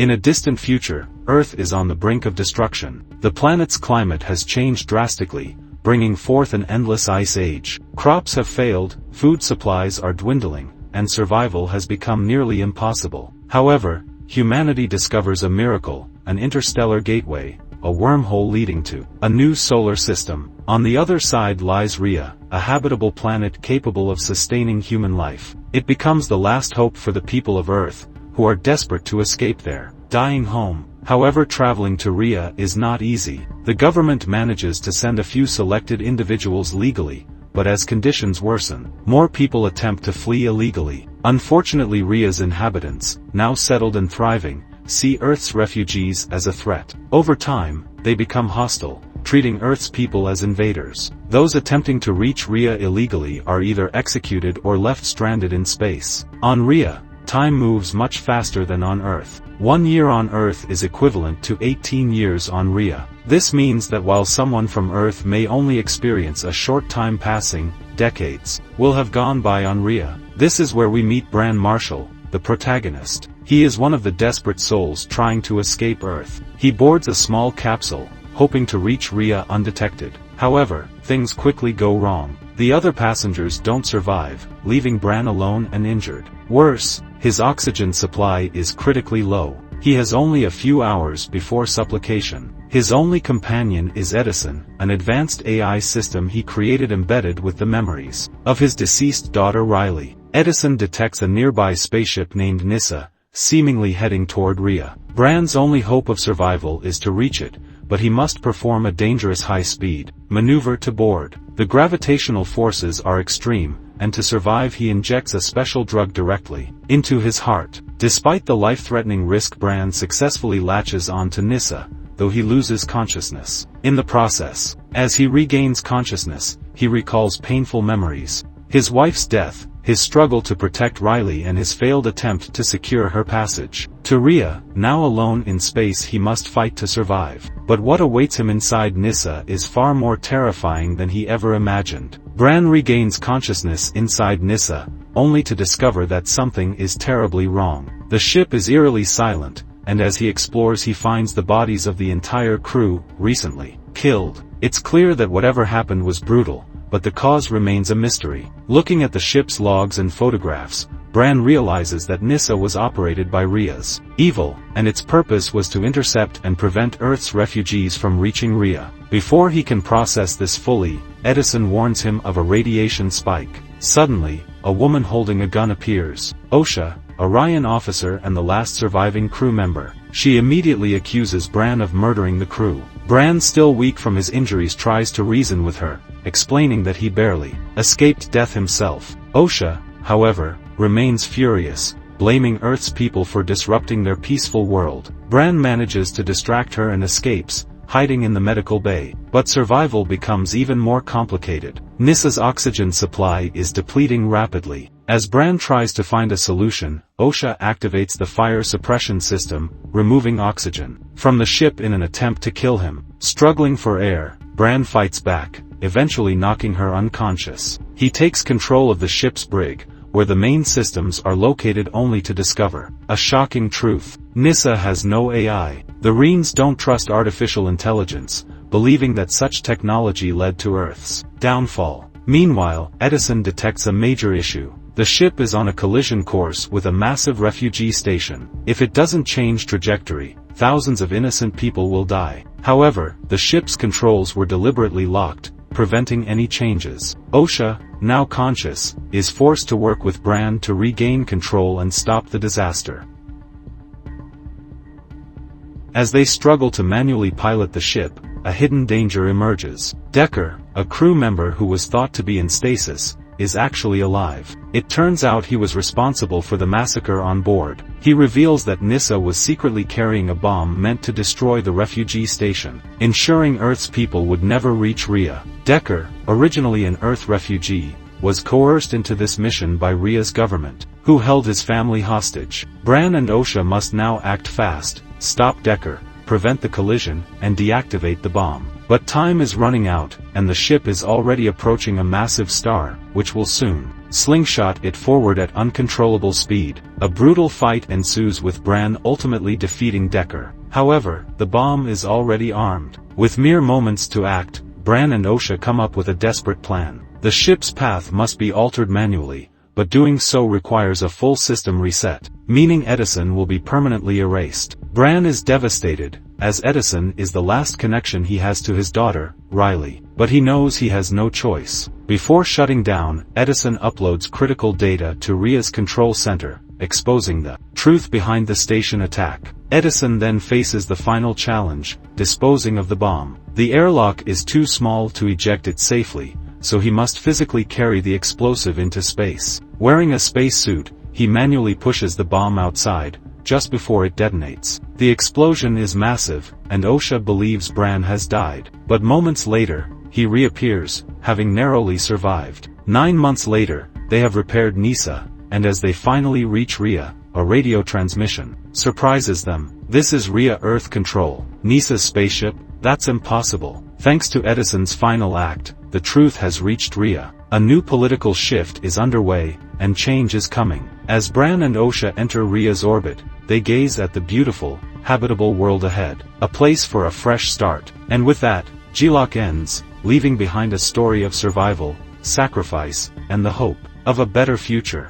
In a distant future, Earth is on the brink of destruction. The planet's climate has changed drastically, bringing forth an endless ice age. Crops have failed, food supplies are dwindling, and survival has become nearly impossible. However, humanity discovers a miracle, an interstellar gateway, a wormhole leading to a new solar system. On the other side lies Rhea, a habitable planet capable of sustaining human life. It becomes the last hope for the people of Earth, who are desperate to escape their dying home. However, traveling to Rhea is not easy. The government manages to send a few selected individuals legally, but as conditions worsen, more people attempt to flee illegally. Unfortunately, Rhea's inhabitants, now settled and thriving, see Earth's refugees as a threat. Over time, they become hostile, treating Earth's people as invaders. Those attempting to reach Rhea illegally are either executed or left stranded in space. On Rhea, time moves much faster than on Earth. 1 year on Earth is equivalent to 18 years on Rhea. This means that while someone from Earth may only experience a short time passing, decades will have gone by on Rhea. This is where we meet Bran Marshall, the protagonist. He is one of the desperate souls trying to escape Earth. He boards a small capsule, hoping to reach Rhea undetected. However, things quickly go wrong. The other passengers don't survive, leaving Bran alone and injured. Worse, his oxygen supply is critically low. He has only a few hours before supplication. His only companion is Edison, an advanced AI system he created embedded with the memories of his deceased daughter Riley. Edison detects a nearby spaceship named Nyssa, seemingly heading toward Rhea. Bran's only hope of survival is to reach it, but he must perform a dangerous high-speed maneuver to board. The gravitational forces are extreme, and to survive he injects a special drug directly into his heart. Despite the life-threatening risk, Bran successfully latches on to Nyssa, though he loses consciousness. In the process, as he regains consciousness, he recalls painful memories. His wife's death, his struggle to protect Riley, and his failed attempt to secure her passage to Rhea. Now alone in space, he must fight to survive. But what awaits him inside Nyssa is far more terrifying than he ever imagined. Bran regains consciousness inside Nyssa, only to discover that something is terribly wrong. The ship is eerily silent, and as he explores he finds the bodies of the entire crew, recently killed. It's clear that whatever happened was brutal, but the cause remains a mystery. Looking at the ship's logs and photographs, Bran realizes that Nyssa was operated by Rhea's evil, and its purpose was to intercept and prevent Earth's refugees from reaching Rhea. Before he can process this fully, Edison warns him of a radiation spike. Suddenly, a woman holding a gun appears. Osha, a Ryan officer and the last surviving crew member. She immediately accuses Bran of murdering the crew. Bran, still weak from his injuries, tries to reason with her, explaining that he barely escaped death himself. Osha, however, remains furious, blaming Earth's people for disrupting their peaceful world. Bran manages to distract her and escapes, hiding in the medical bay. But survival becomes even more complicated. Nyssa's oxygen supply is depleting rapidly. As Bran tries to find a solution, Osha activates the fire suppression system, removing oxygen from the ship in an attempt to kill him. Struggling for air, Bran fights back, eventually knocking her unconscious. He takes control of the ship's brig, where the main systems are located, only to discover a shocking truth. Nyssa has no AI. The Reans don't trust artificial intelligence, believing that such technology led to Earth's downfall. Meanwhile, Edison detects a major issue. The ship is on a collision course with a massive refugee station. If it doesn't change trajectory, thousands of innocent people will die. However, the ship's controls were deliberately locked, preventing any changes. Osha, now conscious, is forced to work with Bran to regain control and stop the disaster. As they struggle to manually pilot the ship, a hidden danger emerges. Decker, a crew member who was thought to be in stasis, is actually alive. It turns out he was responsible for the massacre on board. He reveals that Nyssa was secretly carrying a bomb meant to destroy the refugee station, ensuring Earth's people would never reach Rhea. Decker, originally an Earth refugee, was coerced into this mission by Rhea's government, who held his family hostage. Bran and Osha must now act fast, stop Decker, prevent the collision, and deactivate the bomb. But time is running out, and the ship is already approaching a massive star, which will soon slingshot it forward at uncontrollable speed. A brutal fight ensues with Bran ultimately defeating Decker. However, the bomb is already armed. With mere moments to act, Bran and Osha come up with a desperate plan. The ship's path must be altered manually, but doing so requires a full system reset, meaning Edison will be permanently erased. Bran is devastated, as Edison is the last connection he has to his daughter, Riley, but he knows he has no choice. Before shutting down, Edison uploads critical data to Rhea's control center, exposing the truth behind the station attack. Edison then faces the final challenge, disposing of the bomb. The airlock is too small to eject it safely, so he must physically carry the explosive into space. Wearing a spacesuit, he manually pushes the bomb outside, just before it detonates. The explosion is massive, and Osha believes Bran has died. But moments later, he reappears, having narrowly survived. 9 months later, they have repaired Nyssa, and as they finally reach Rhea, a radio transmission surprises them. This is Rhea Earth Control. Nyssa's spaceship? That's impossible. Thanks to Edison's final act, the truth has reached Rhea. A new political shift is underway, and change is coming. As Bran and Osha enter Rhea's orbit, they gaze at the beautiful, habitable world ahead. A place for a fresh start. And with that, G-Lock ends, leaving behind a story of survival, sacrifice, and the hope of a better future.